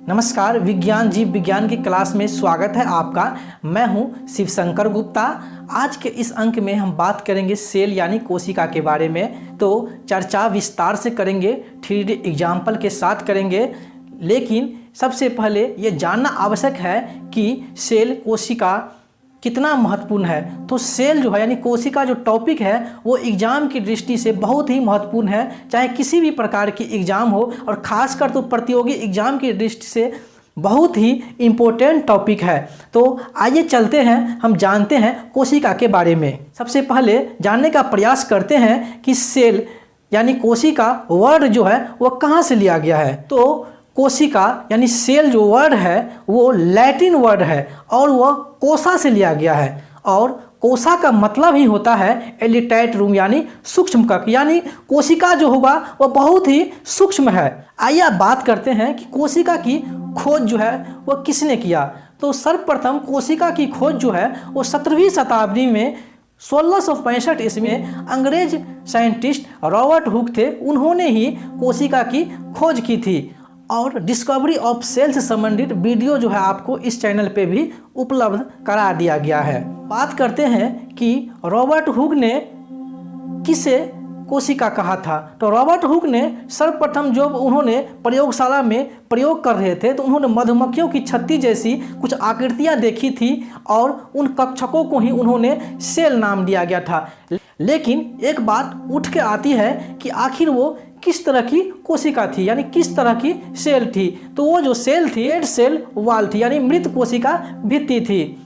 नमस्कार, विज्ञान जीव विज्ञान की क्लास में स्वागत है आपका। मैं हूं शिवशंकर गुप्ता। आज के इस अंक में हम बात करेंगे सेल यानी कोशिका के बारे में। तो चर्चा विस्तार से करेंगे, 3D एग्जाम्पल के साथ करेंगे। लेकिन सबसे पहले ये जानना आवश्यक है कि सेल कोशिका कितना महत्वपूर्ण है। तो सेल जो है यानी कोशिका जो टॉपिक है वो एग्जाम की दृष्टि से बहुत ही महत्वपूर्ण है, चाहे किसी भी प्रकार की एग्जाम हो, और खासकर तो प्रतियोगी एग्जाम की दृष्टि से बहुत ही इम्पोर्टेंट टॉपिक है। तो आइए चलते हैं, हम जानते हैं कोशिका के बारे में। सबसे पहले जानने का प्रयास करते हैं कि सेल यानी कोशिका वर्ड जो है वो कहाँ से लिया गया है। तो कोशिका यानी सेल जो वर्ड है वो लैटिन वर्ड है और वह कोसा से लिया गया है। और कोसा का मतलब ही होता है एलिटाइट रूम यानी सूक्ष्म कक्ष, यानी कोशिका जो होगा वह बहुत ही सूक्ष्म है। आइए अब बात करते हैं कि कोशिका की खोज जो है वह किसने किया। तो सर्वप्रथम कोशिका की खोज जो है वो 17वीं शताब्दी में 1665 ईस्वी में अंग्रेज साइंटिस्ट रॉबर्ट हुक थे, उन्होंने ही कोशिका की खोज की थी। और डिस्कवरी ऑफ सेल से संबंधित वीडियो जो है आपको इस चैनल पे भी उपलब्ध करा दिया गया है। बात करते हैं कि रॉबर्ट हुक ने किसे कोशिका कहा था। तो रॉबर्ट हुक ने सर्वप्रथम जब उन्होंने प्रयोगशाला में प्रयोग कर रहे थे तो उन्होंने मधुमक्खियों की छत्ती जैसी कुछ आकृतियां देखी थी और उन कक्षकों को ही उन्होंने सेल नाम दिया गया था। लेकिन एक बात उठ के आती है कि आखिर वो किस तरह की कोशिका थी, यानी किस तरह की सेल थी। तो वो जो सेल थी डेड सेल वॉल थी, यानी मृत कोशिका भित्ति थी।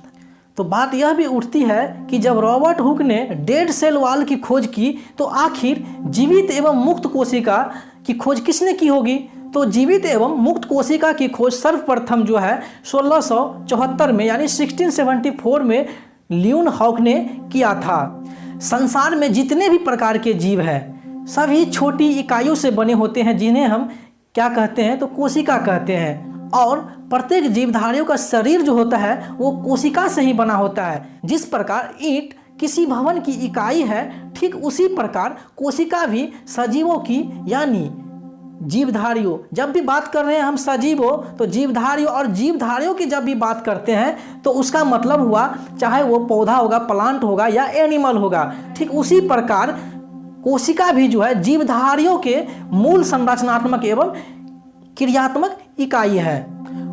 तो बात यह भी उठती है कि जब रॉबर्ट हुक ने डेड सेल वॉल की खोज की तो आखिर जीवित एवं मुक्त कोशिका की खोज किसने की होगी। तो जीवित एवं मुक्त कोशिका की खोज सर्वप्रथम जो है 1674 में यानी 1674 में ल्यून हॉक ने किया था। संसार में जितने भी प्रकार के जीव हैं सभी छोटी इकाइयों से बने होते हैं, जिन्हें हम क्या कहते हैं तो कोशिका कहते हैं। और प्रत्येक जीवधारियों का शरीर जो होता है वो कोशिका से ही बना होता है। जिस प्रकार ईंट किसी भवन की इकाई है, ठीक उसी प्रकार कोशिका भी सजीवों की यानी जीवधारियों, जब भी बात कर रहे हैं हम सजीवों तो जीवधारियों, और जीवधारियों की जब भी बात करते हैं तो उसका मतलब हुआ चाहे वो पौधा होगा, प्लांट होगा या एनिमल होगा। ठीक उसी प्रकार कोशिका भी जो है जीवधारियों के मूल संरचनात्मक एवं क्रियात्मक इकाई है।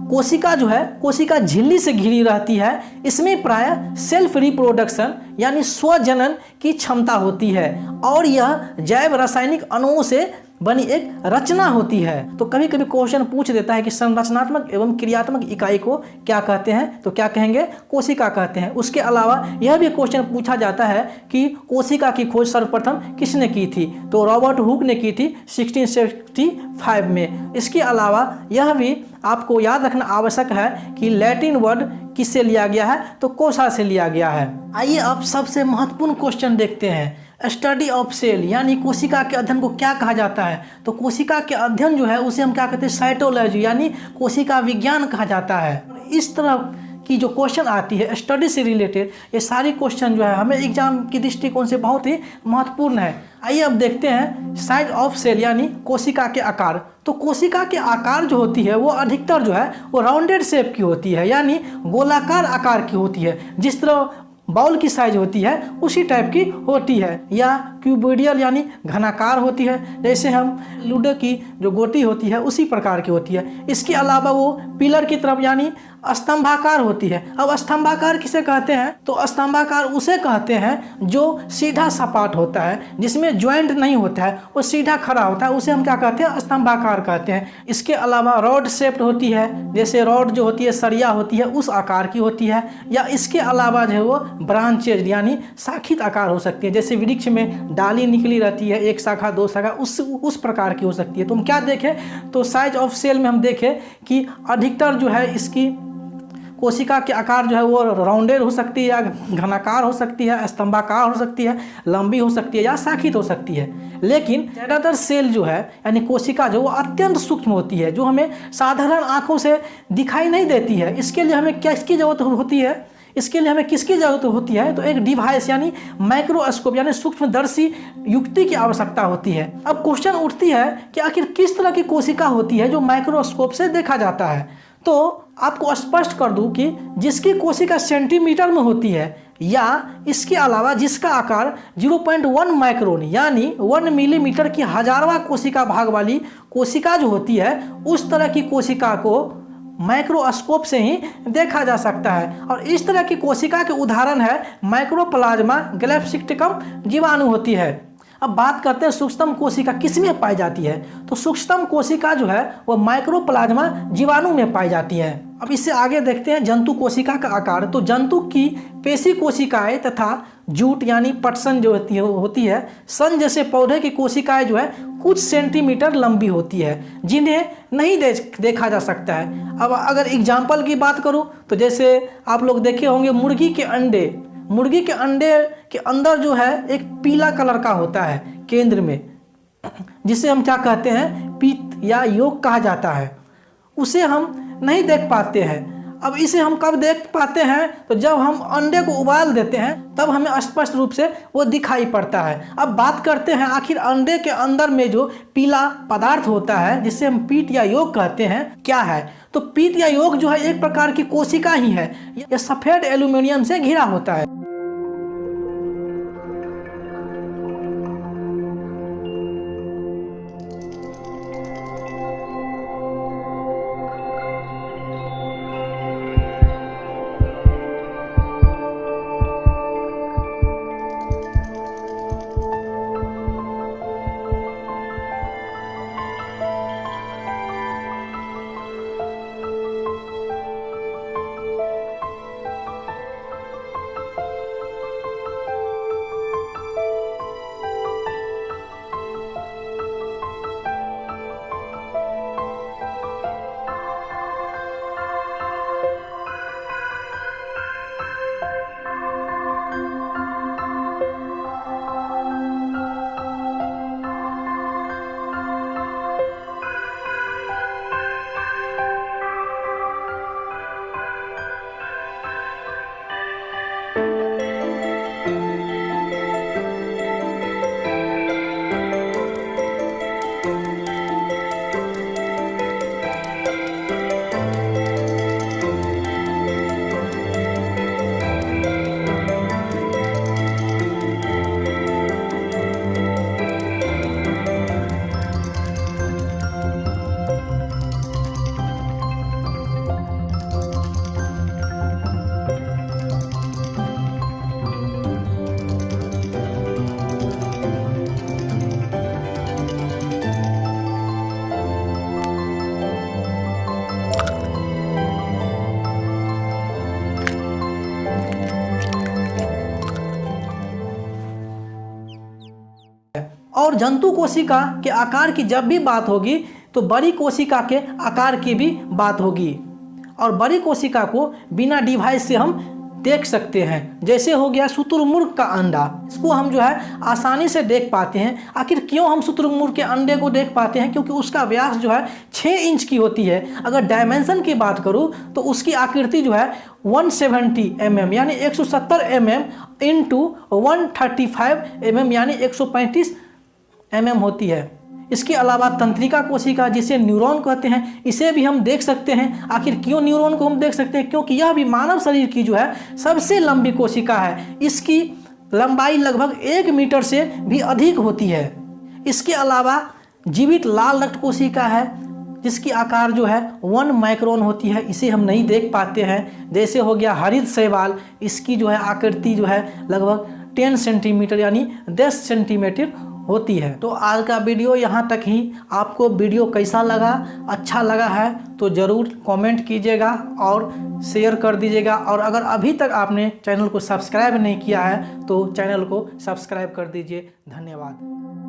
कोशिका जो है कोशिका झिल्ली से घिरी रहती है। इसमें प्रायः सेल्फ रिप्रोडक्शन यानी स्वजनन की क्षमता होती है और यह जैव रासायनिक अणुओं से बनी एक रचना होती है। तो कभी कभी क्वेश्चन पूछ देता है कि संरचनात्मक एवं क्रियात्मक इकाई को क्या कहते हैं, तो क्या कहेंगे कोशिका कहते हैं। उसके अलावा यह भी क्वेश्चन पूछा जाता है कि कोशिका की खोज सर्वप्रथम किसने की थी। तो रॉबर्ट हुक ने की थी 1665 में। इसके अलावा यह भी आपको याद रखना आवश्यक है कि लैटिन वर्ड किससे लिया गया है, तो कोसा से लिया गया है। आइए अब सबसे महत्वपूर्ण क्वेश्चन देखते हैं। स्टडी ऑफ सेल यानी कोशिका के अध्ययन को क्या कहा जाता है। तो कोशिका के अध्ययन जो है उसे हम क्या कहते हैं साइटोलॉजी यानी कोशिका विज्ञान कहा जाता है। इस तरह की जो क्वेश्चन आती है स्टडी से रिलेटेड, ये सारी क्वेश्चन जो है हमें एग्जाम की दृष्टिकोण से बहुत ही महत्वपूर्ण है। आइए अब देखते हैं साइज ऑफ सेल यानी कोशिका के आकार। तो कोशिका के आकार जो होती है वो अधिकतर जो है वो राउंडेड शेप की होती है, यानी गोलाकार आकार की होती है। जिस तरह बॉल की साइज होती है उसी टाइप की होती है, या क्यूबोइडियल यानी घनाकार होती है, जैसे हम लूडो की जो गोटी होती है उसी प्रकार की होती है। इसके अलावा वो पिलर की तरफ यानी स्तंभाकार होती है। अब स्तंभाकार किसे कहते हैं, तो स्तंभाकार उसे कहते हैं जो सीधा सपाट होता है, जिसमें ज्वाइंट नहीं होता है, वो सीधा खड़ा होता है, उसे हम क्या कहते हैं स्तंभाकार कहते हैं। इसके अलावा रॉड शेप्ड होती है, जैसे रॉड जो होती है सरिया होती है उस आकार की होती है, या इसके अलावा जो है वो ब्रांचेज यानी शाखित आकार हो सकती है, जैसे वृक्ष में डाली निकली रहती है, एक शाखा दो शाखा, उस प्रकार की हो सकती है। तो हम क्या देखें तो साइज ऑफ सेल में हम देखें कि अधिकतर जो है इसकी कोशिका के आकार जो है वो राउंडेड हो सकती है, या घनाकार हो सकती है, स्तंभाकार हो सकती है, लंबी हो सकती है, या शाखित हो सकती है। लेकिन ज़्यादातर सेल जो है यानी कोशिका जो वो अत्यंत सूक्ष्म होती है, जो हमें साधारण आंखों से दिखाई नहीं देती है। इसके लिए हमें क्या इसकी जरूरत होती है, इसके लिए हमें किसकी ज़रूरत होती है? तो एक डिवाइस यानी माइक्रोस्कोप यानी सूक्ष्मदर्शी युक्ति की आवश्यकता होती है। अब क्वेश्चन उठती है कि आखिर किस तरह की कोशिका होती है जो माइक्रोस्कोप से देखा जाता है। तो आपको स्पष्ट कर दूं कि जिसकी कोशिका सेंटीमीटर में होती है या इसके अलावा जिसका आकार 0.1 माइक्रोन यानी 1 मिलीमीटर की हजारवां कोशिका भाग वाली कोशिका जो होती है, उस तरह की कोशिका को माइक्रोस्कोप से ही देखा जा सकता है। और इस तरह की कोशिका के उदाहरण है माइक्रोप्लाज्मा गैलेक्सिटिकम जीवाणु होती है। अब बात करते हैं सूक्ष्म कोशिका किस में पाई जाती है। तो सूक्ष्म कोशिका जो है वह माइक्रोप्लाज्मा जीवाणु में पाई जाती है। अब इससे आगे देखते हैं जंतु कोशिका का आकार। तो जंतु की पेशी कोशिकाएं तथा जूट यानी पटसन जो होती है सन जैसे पौधे की कोशिकाएं जो है कुछ सेंटीमीटर लंबी होती है, जिन्हें नहीं देखा जा सकता है। अब अगर एग्जाम्पल की बात करूं तो जैसे आप लोग देखे होंगे मुर्गी के अंडे के अंदर जो है एक पीला कलर का होता है केंद्र में, जिसे हम क्या कहते हैं, पीत या यolk कहा जाता है। उसे हम नहीं देख पाते हैं। अब इसे हम कब देख पाते हैं? तो जब हम अंडे को उबाल देते हैं तब हमें स्पष्ट रूप से वो दिखाई पड़ता है। अब बात करते हैं आखिर अंडे के अंदर में जो पीला पदार्थ होता है जिसे हम पीट या yolk कहते हैं क्या है? तो पीट या yolk जो है एक प्रकार की कोशिका ही है। यह सफेद एल्यूमिनियम से घिरा होता है। और जंतु कोशिका के आकार की जब भी बात होगी तो बड़ी कोशिका के आकार की भी बात होगी। और बड़ी कोशिका को बिना डिवाइस से हम देख सकते हैं। जैसे हो गया शुतुरमुर्ग का अंडा, इसको हम जो है आसानी से देख पाते हैं। आखिर क्यों हम शुतुरमुर्ग के अंडे को देख पाते हैं? क्योंकि उसका व्यास जो है 6 इंच की होती है। अगर डायमेंशन की बात करूं तो उसकी आकृति जो है 170 mm यानी 170 mm इंटू 135 mm यानी 135 mm होती है। इसके अलावा तंत्रिका कोशिका जिसे न्यूरॉन कहते हैं, इसे भी हम देख सकते हैं। आखिर क्यों न्यूरॉन को हम देख सकते हैं? क्योंकि यह भी मानव शरीर की जो है सबसे लंबी कोशिका है। इसकी लंबाई लगभग 1 मीटर से भी अधिक होती है। इसके अलावा जीवित लाल रक्त कोशिका है जिसकी आकार जो है 1 माइक्रोन होती है, इसे हम नहीं देख पाते हैं। जैसे हो गया हरित शैवाल, इसकी जो है आकृति जो है लगभग 10 सेंटीमीटर यानी 10 सेंटीमीटर होती है। तो आज का वीडियो यहाँ तक ही। आपको वीडियो कैसा लगा? अच्छा लगा है तो ज़रूर कमेंट कीजिएगा और शेयर कर दीजिएगा। और अगर अभी तक आपने चैनल को सब्सक्राइब नहीं किया है तो चैनल को सब्सक्राइब कर दीजिए। धन्यवाद।